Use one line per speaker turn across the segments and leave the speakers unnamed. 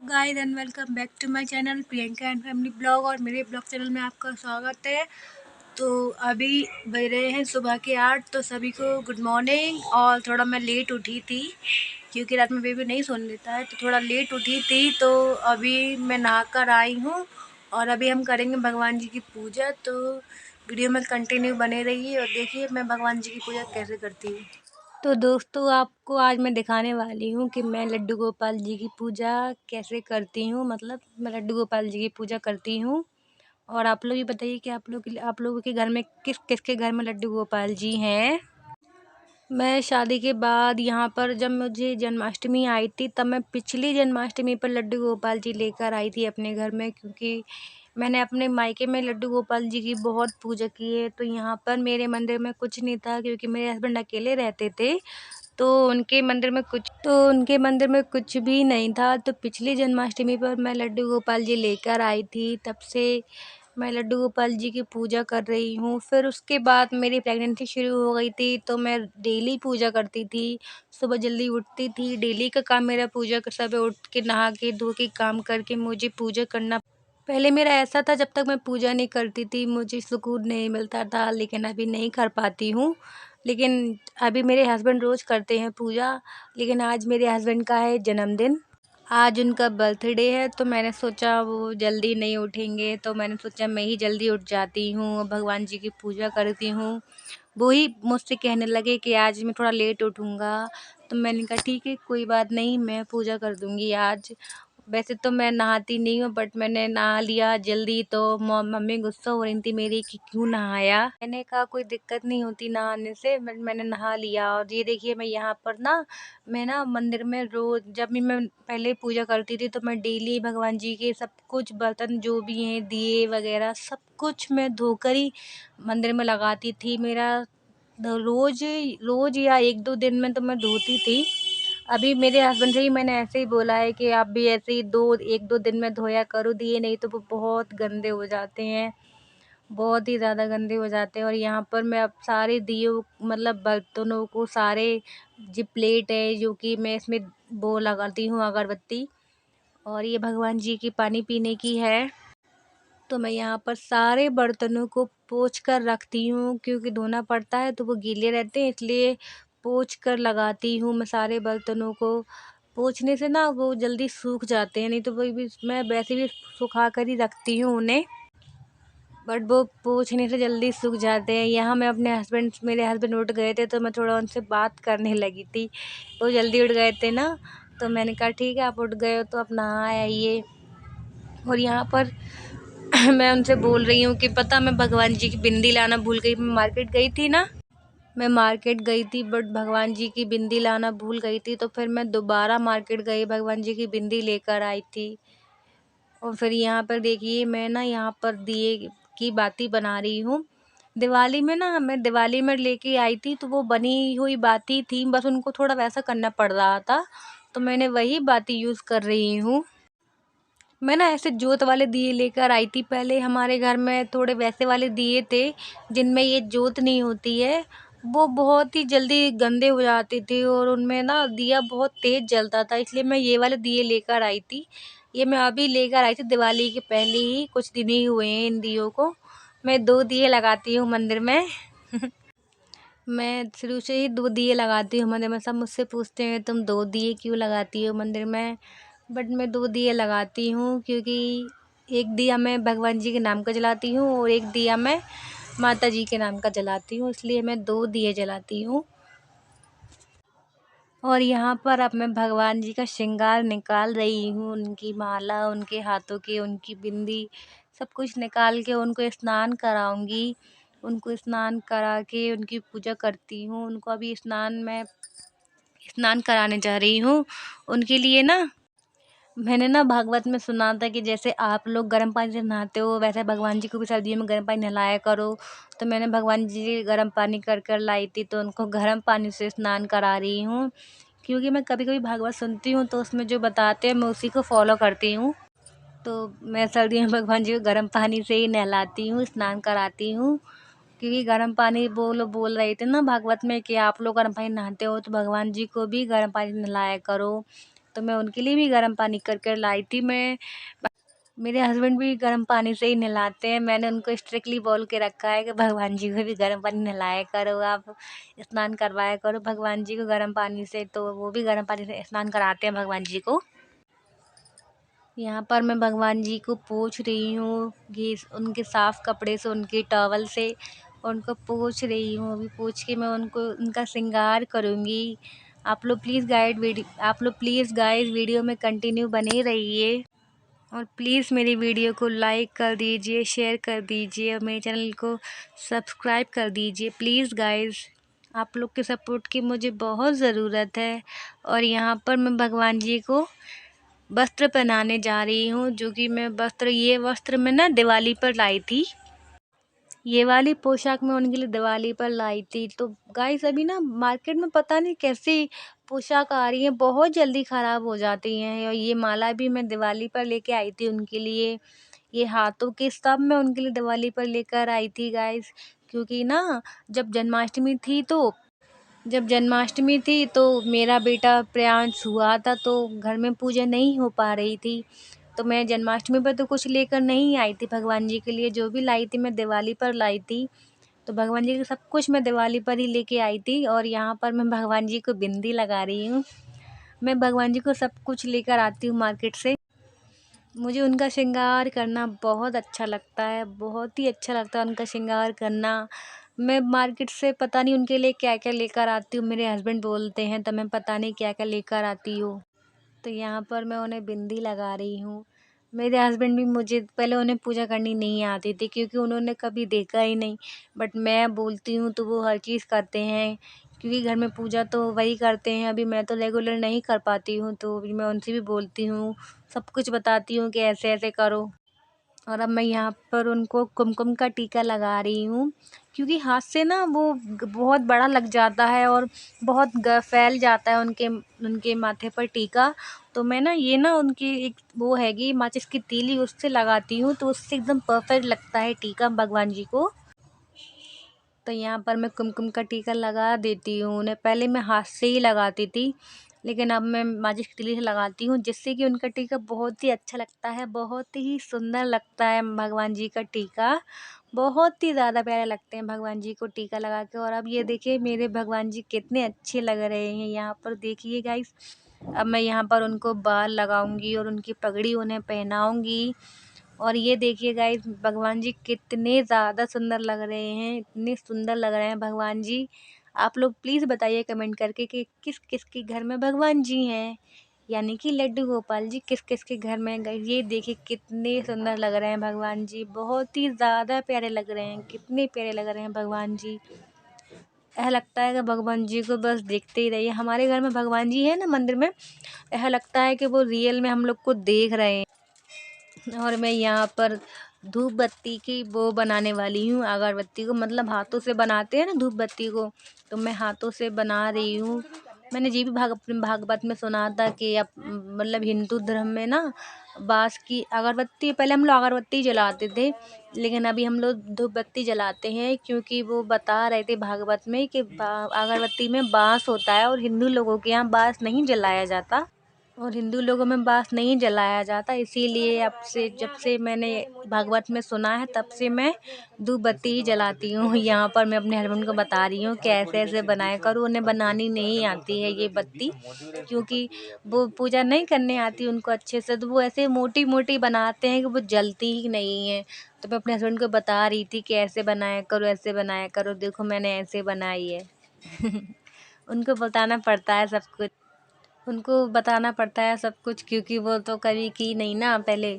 Guys and welcome back to my channel Priyanka and family blog. और मेरे blog channel में आपका स्वागत है। तो अभी बज रहे हैं सुबह के 8। तो सभी को गुड मॉर्निंग। और थोड़ा मैं लेट उठी थी क्योंकि रात में बेबी नहीं सोने देता है, तो थोड़ा लेट उठी थी। तो अभी मैं नहा कर आई हूँ और अभी हम करेंगे भगवान जी की पूजा। तो वीडियो में कंटिन्यू बने रहिए और देखिए मैं भगवान जी की पूजा कैसे करती हूँ। तो दोस्तों, आपको आज मैं दिखाने वाली हूँ कि मैं लड्डू गोपाल जी की पूजा कैसे करती हूँ। मतलब मैं लड्डू गोपाल जी की पूजा करती हूँ। और आप लोग भी बताइए कि आप लोगों के घर में किस किसके घर में लड्डू गोपाल जी हैं। मैं शादी के बाद यहाँ पर जब मुझे जन्माष्टमी आई थी, तब मैं पिछली जन्माष्टमी पर लड्डू गोपाल जी लेकर आई थी अपने घर में, क्योंकि मैंने अपने मायके में लड्डू गोपाल जी की बहुत पूजा की है। तो यहाँ पर मेरे मंदिर में कुछ नहीं था क्योंकि मेरे हस्बैंड अकेले रहते थे। तो उनके मंदिर में कुछ भी नहीं था। तो पिछली जन्माष्टमी पर मैं लड्डू गोपाल जी लेकर आई थी, तब से मैं लड्डू गोपाल जी की पूजा कर रही हूँ। फिर उसके बाद मेरी प्रेगनेंसी शुरू हो गई थी, तो मैं डेली पूजा करती थी। सुबह जल्दी उठती थी, डेली का काम मेरा पूजा का सुबह उठ के नहा के धो के काम करके मुझे पूजा करना। पहले मेरा ऐसा था, जब तक मैं पूजा नहीं करती थी मुझे सुकून नहीं मिलता था, लेकिन अभी नहीं कर पाती हूँ। लेकिन अभी मेरे हस्बैंड रोज़ करते हैं पूजा। लेकिन आज मेरे हस्बैंड का है जन्मदिन, आज उनका बर्थडे है। तो मैंने सोचा वो जल्दी नहीं उठेंगे, तो मैंने सोचा मैं ही जल्दी उठ जाती हूँ, भगवान जी की पूजा करती हूँ। वो ही मुझसे कहने लगे कि आज मैं थोड़ा लेट उठूँगा। तो मैंने कहा ठीक है, कोई बात नहीं, मैं पूजा कर दूँगी आज। वैसे तो मैं नहाती नहीं हूँ, बट मैंने नहा लिया जल्दी। तो मम्मी गुस्सा हो रही थी मेरी कि क्यों नहाया। मैंने कहा कोई दिक्कत नहीं होती नहाने से, मैंने नहा लिया। और ये देखिए मैं यहाँ पर ना, मैं ना मंदिर में रोज़ जब भी मैं पहले पूजा करती थी, तो मैं डेली भगवान जी के सब कुछ बर्तन जो भी हैं, दिए वगैरह सब कुछ मैं धोकर ही मंदिर में लगाती थी। मेरा रोज़ रोज़ या 1-2 दिन में तो मैं धोती थी। अभी मेरे हस्बैंड से ही मैंने ऐसे ही बोला है कि आप भी ऐसे ही 1-2 दिन में धोया करो दिए, नहीं तो वो बहुत गंदे हो जाते हैं, बहुत ही ज़्यादा गंदे हो जाते हैं। और यहाँ पर मैं अब सारे दियों मतलब बर्तनों को सारे जो प्लेट है जो कि मैं इसमें वो लगाती हूँ अगरबत्ती, और ये भगवान जी की पानी पीने की है। तो मैं यहाँ पर सारे बर्तनों को पोंछ कर रखती हूँ, क्योंकि धोना पड़ता है तो वो गीले रहते हैं, इसलिए पोंछ कर लगाती हूँ मैं सारे बर्तनों को। पोंछने से ना वो जल्दी सूख जाते हैं, नहीं तो वही भी मैं वैसे भी सुखा कर ही रखती हूँ उन्हें, बट वो पोंछने से जल्दी सूख जाते हैं। यहाँ मैं मेरे हस्बैंड उठ गए थे, तो मैं थोड़ा उनसे बात करने लगी थी। वो जल्दी उठ गए थे ना, तो मैंने कहा ठीक है आप उठ गए हो तो आप नहा आइए। और यहाँ पर मैं उनसे बोल रही हूँ कि पता मैं भगवान जी की बिंदी लाना भूल गई। मैं मार्केट गई थी बट भगवान जी की बिंदी लाना भूल गई थी। तो फिर मैं दोबारा मार्केट गई, भगवान जी की बिंदी लेकर आई थी। और फिर यहाँ पर देखिए मैं ना यहाँ पर दिए की बाती बना रही हूँ। दिवाली में लेके आई थी, तो वो बनी हुई बाती थी, बस उनको थोड़ा वैसा करना पड़ रहा था, तो मैंने वही बाती यूज़ कर रही हूँ। मैं ना ऐसे जोत वाले दिए लेकर आई थी। पहले हमारे घर में थोड़े वैसे वाले दिए थे जिनमें ये जोत नहीं होती है, वो बहुत ही जल्दी गंदे हो जाते थे और उनमें ना दिया बहुत तेज़ जलता था, इसलिए मैं ये वाले दिए लेकर आई थी। ये मैं अभी लेकर आई थी दिवाली के पहले ही, कुछ दिन ही हुए हैं इन दियों को। मैं 2 दिए लगाती हूँ मंदिर में। मैं शुरू से ही 2 दिए लगाती हूँ मंदिर में। सब मुझसे पूछते हैं तुम 2 दिए क्यों लगाती हो मंदिर में, बट मैं 2 दिए लगाती हूँ क्योंकि एक दिया मैं भगवान जी के नाम का जलाती हूँ और एक दिया मैं माता जी के नाम का जलाती हूँ, इसलिए मैं 2 दिए जलाती हूँ। और यहाँ पर अब मैं भगवान जी का श्रृंगार निकाल रही हूँ, उनकी माला, उनके हाथों की उनकी बिंदी, सब कुछ निकाल के उनको स्नान कराऊंगी। उनको स्नान करा के उनकी पूजा करती हूँ। उनको अभी मैं स्नान कराने जा रही हूँ। उनके लिए ना मैंने ना भागवत में सुना था कि जैसे आप लोग गर्म पानी से नहाते हो, वैसे भगवान जी को भी सर्दियों में गर्म पानी नहलाया करो। तो मैंने भगवान जी गर्म पानी कर कर लाई थी, तो उनको गर्म पानी से स्नान करा रही हूँ, क्योंकि मैं कभी कभी भागवत सुनती हूँ तो उसमें जो बताते हैं मैं उसी को फॉलो करती हूँ। तो मैं सर्दियों में भगवान जी को गर्म पानी से ही नहलाती हूँ, स्नान कराती हूँ, क्योंकि गर्म पानी वो लोग बोल रहे थे ना भागवत में कि आप लोग गर्म पानी नहाते हो तो भगवान जी को भी गर्म पानी नहलाया करो। तो मैं उनके लिए भी गर्म पानी कर कर लाई थी। मेरे हस्बैंड भी गर्म पानी से ही नहलाते हैं। मैंने उनको स्ट्रिक्टली बोल के रखा है कि भगवान जी को भी गर्म पानी नहलाया करो, आप स्नान करवाया करो भगवान जी को गर्म पानी से, तो वो भी गर्म पानी से स्नान कराते हैं भगवान जी को। यहाँ पर मैं भगवान जी को पोंछ रही हूँ, घी उनके साफ़ कपड़े से, उनके टॉवल से उनको पोंछ रही हूँ। अभी पोंछ के मैं उनका श्रृंगार करूँगी। आप लोग प्लीज़ गाइस वीडियो में कंटिन्यू बने रहिए, और प्लीज़ मेरी वीडियो को लाइक कर दीजिए, शेयर कर दीजिए, और मेरे चैनल को सब्सक्राइब कर दीजिए प्लीज़ गाइस। आप लोग के सपोर्ट की मुझे बहुत ज़रूरत है। और यहाँ पर मैं भगवान जी को वस्त्र पहनाने जा रही हूँ, जो कि ये वस्त्र मैं ना दिवाली पर लाई थी। ये वाली पोशाक मैं उनके लिए दिवाली पर लाई थी। तो गाइस अभी ना मार्केट में पता नहीं कैसी पोशाक आ रही है, बहुत जल्दी ख़राब हो जाती हैं। और ये माला भी मैं दिवाली पर लेके आई थी उनके लिए। ये हाथों के सब मैं उनके लिए दिवाली पर लेकर आई थी गाइस, क्योंकि ना जब जन्माष्टमी थी तो मेरा बेटा प्रियांश हुआ था, तो घर में पूजा नहीं हो पा रही थी। तो मैं जन्माष्टमी पर तो कुछ लेकर नहीं आई थी भगवान जी के लिए, जो भी लाई थी मैं दिवाली पर लाई थी। तो भगवान जी का सब कुछ मैं दिवाली पर ही लेके आई थी। और यहाँ पर मैं भगवान जी को बिंदी लगा रही हूँ। मैं भगवान जी को सब कुछ लेकर आती हूँ मार्केट से। मुझे उनका श्रृंगार करना बहुत अच्छा लगता है, बहुत ही अच्छा लगता है उनका श्रृंगार करना। मैं मार्केट से पता नहीं उनके लिए क्या क्या लेकर आती हूँ, मेरे हस्बैंड बोलते हैं तो मैं पता नहीं क्या क्या लेकर आती हूँ। तो यहाँ पर मैं उन्हें बिंदी लगा रही हूँ। मेरे हस्बैंड भी मुझे पहले उन्हें पूजा करनी नहीं आती थी, क्योंकि उन्होंने कभी देखा ही नहीं। बट मैं बोलती हूँ तो वो हर चीज़ करते हैं, क्योंकि घर में पूजा तो वही करते हैं। अभी मैं तो रेगुलर नहीं कर पाती हूँ, तो अभी मैं उनसे भी बोलती हूँ, सब कुछ बताती हूँ कि ऐसे ऐसे करो। और अब मैं यहाँ पर उनको कुमकुम का टीका लगा रही हूँ, क्योंकि हाथ से ना वो बहुत बड़ा लग जाता है और बहुत फैल जाता है उनके उनके माथे पर टीका। तो मैं ना ये ना उनकी एक वो हैगी माचिस की तीली, उससे लगाती हूँ, तो उससे एकदम परफेक्ट लगता है टीका भगवान जी को। तो यहाँ पर मैं कुमकुम का टीका लगा देती हूँ उन्हें। पहले मैं हाथ से ही लगाती थी, लेकिन अब मैं माचिस की तीली से लगाती हूँ, जिससे कि उनका टीका बहुत ही अच्छा लगता है, बहुत ही सुंदर लगता है भगवान जी का टीका। बहुत ही ज़्यादा प्यारे लगते हैं भगवान जी को टीका लगा के। और अब ये देखिए मेरे भगवान जी कितने अच्छे लग रहे हैं, यहाँ पर देखिए गाइस। अब मैं यहाँ पर उनको बाल लगाऊंगी और उनकी पगड़ी उन्हें पहनाऊंगी। और ये देखिए गाइस भगवान जी कितने ज़्यादा सुंदर लग रहे हैं, इतने सुंदर लग रहे हैं भगवान जी। आप लोग प्लीज़ बताइए कमेंट करके कि किस किस के घर में भगवान जी हैं, यानी कि लड्डू गोपाल जी किस किस के घर में हैं। गाइस ये देखिए कितने सुंदर लग रहे हैं भगवान जी, बहुत ही ज़्यादा प्यारे लग रहे हैं, कितने प्यारे लग रहे हैं भगवान जी। ऐसा लगता है कि भगवान जी को बस देखते ही रहिए। हमारे घर में भगवान जी है ना मंदिर में, ऐसा लगता है कि वो रियल में हम लोग को देख रहे हैं। और मैं यहाँ पर धूप बत्ती की वो बनाने वाली हूँ, अगरबत्ती को, मतलब हाथों से बनाते हैं ना धूप बत्ती को, तो मैं हाथों से बना रही हूँ। मैंने जी भी भागवत में सुना था कि अब मतलब हिंदू धर्म में ना बाँस की अगरबत्ती, पहले हम लोग अगरबत्ती जलाते थे, लेकिन अभी हम लोग धूप बत्ती जलाते हैं, क्योंकि वो बता रहे थे भागवत में कि अगरबत्ती में बाँस होता है, और हिंदू लोगों के यहाँ बाँस नहीं जलाया जाता, और हिंदू लोगों में बाँस नहीं जलाया जाता। इसीलिए जब से मैंने भागवत में सुना है तब से मैं धूप बत्ती ही जलाती हूँ। यहाँ पर मैं अपने हस्बैंड को बता रही हूँ कि ऐसे ऐसे बनाया करो, उन्हें बनानी नहीं आती है ये बत्ती, क्योंकि वो पूजा नहीं करने आती उनको अच्छे से, तो वो ऐसे मोटी मोटी बनाते हैं कि वो जलती ही नहीं है। तो मैं अपने हस्बैंड को बता रही थी कि ऐसे बनाया करो, ऐसे बनाया करो, देखो मैंने ऐसे बनाई है। उनको बताना पड़ता है सब कुछ, उनको बताना पड़ता है सब कुछ, क्योंकि वो तो कभी की नहीं ना पहले।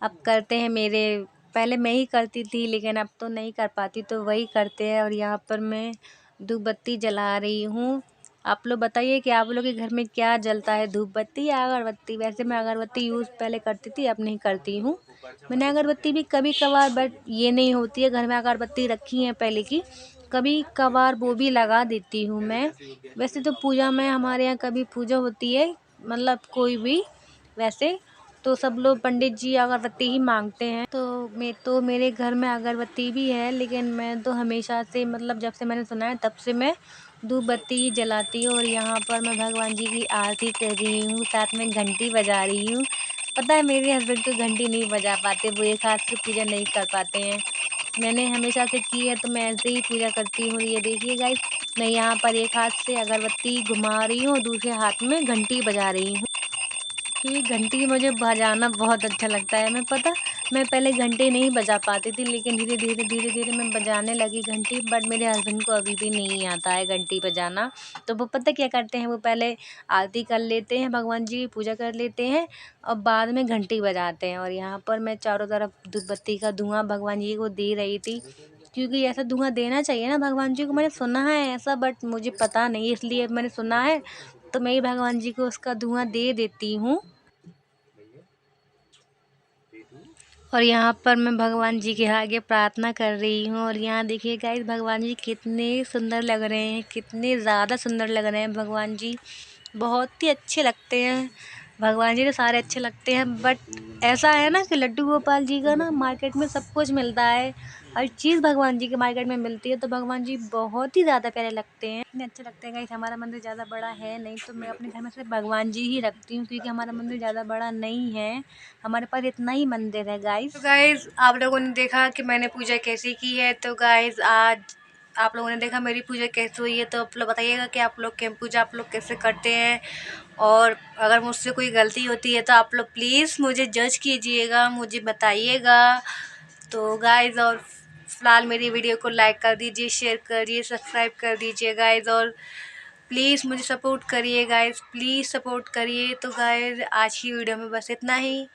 अब करते हैं मेरे, पहले मैं ही करती थी लेकिन अब तो नहीं कर पाती, तो वही करते हैं। और यहाँ पर मैं धूप बत्ती जला रही हूँ। आप लोग बताइए कि आप लोग के घर में क्या जलता है, धूप बत्ती या अगरबत्ती? वैसे मैं अगरबत्ती यूज़ पहले करती थी, अब नहीं करती हूँ। मैंने अगरबत्ती भी कभी कभार, बट ये नहीं होती है, घर में अगरबत्ती रखी है पहले की, कभी कभार वो भी लगा देती हूँ मैं। वैसे तो पूजा में हमारे यहाँ कभी पूजा होती है, मतलब कोई भी, वैसे तो सब लोग पंडित जी अगरबत्ती ही मांगते हैं। तो मेरे घर में अगरबत्ती भी है, लेकिन मैं तो हमेशा से, मतलब जब से मैंने सुना है तब से मैं धूप बत्ती जलाती हूँ और यहाँ पर मैं भगवान जी की आरती कर रही हूँ, साथ में घंटी बजा रही हूँ। पता है मेरे हस्बैंड तो घंटी नहीं बजा पाते, वो एक हाथ से पूजा नहीं कर पाते हैं। मैंने हमेशा से की है तो मैं ऐसे ही पूजा करती हूँ। ये देखिए गाइस, मैं यहाँ पर एक हाथ से अगरबत्ती घुमा रही हूँ और दूसरे हाथ में घंटी बजा रही हूँ, क्योंकि घंटी मुझे बजाना बहुत अच्छा लगता है। मैं पहले घंटी नहीं बजा पाती थी, लेकिन धीरे धीरे मैं बजाने लगी घंटी। बट मेरे हस्बैंड को अभी भी नहीं आता है घंटी बजाना। तो वो पता क्या करते हैं, वो पहले आरती कर लेते हैं, भगवान जी की पूजा कर लेते हैं और बाद में घंटी बजाते हैं। और यहाँ पर मैं चारों तरफ धूप बत्ती का धुआं भगवान जी को दे रही थी, क्योंकि ऐसा धुआं देना चाहिए ना भगवान जी को। मैंने सुना है ऐसा, बट मुझे पता नहीं, इसलिए मैंने सुना है तो मैं ही भगवान जी को उसका धुआं दे देती हूँ। और यहाँ पर मैं भगवान जी के आगे प्रार्थना कर रही हूँ। और यहाँ देखिए गाइस, भगवान जी कितने सुंदर लग रहे हैं, कितने ज़्यादा सुंदर लग रहे हैं भगवान जी। बहुत ही अच्छे लगते हैं भगवान जी, तो सारे अच्छे लगते हैं। बट ऐसा है ना कि लड्डू गोपाल जी का ना मार्केट में सब कुछ मिलता है, हर चीज़ भगवान जी के मार्केट में मिलती है, तो भगवान जी बहुत ही ज़्यादा प्यारे लगते हैं, इतने अच्छे लगते हैं गाइस। हमारा मंदिर ज़्यादा बड़ा है नहीं, तो मैं अपने घर में सिर्फ भगवान जी ही रखती हूँ, क्योंकि हमारा मंदिर ज़्यादा बड़ा नहीं है, हमारे पास इतना ही मंदिर है गाइस। तो गाइस, आप लोगों ने देखा कि मैंने पूजा कैसी की है। तो गाइस, आज आप लोगों ने देखा मेरी पूजा कैसे हुई है, तो आप लोग बताइएगा कि आप लोग के पूजा आप लोग कैसे करते हैं। और अगर मुझसे कोई गलती होती है तो आप लोग प्लीज़ मुझे जज कीजिएगा, मुझे बताइएगा। तो गाइस, और फिलहाल मेरी वीडियो को लाइक कर दीजिए, शेयर करिए, सब्सक्राइब कर दीजिए गाइस। और प्लीज़ मुझे सपोर्ट करिए गाइस, प्लीज़ सपोर्ट करिए। तो गाइस, आज की वीडियो में बस इतना ही।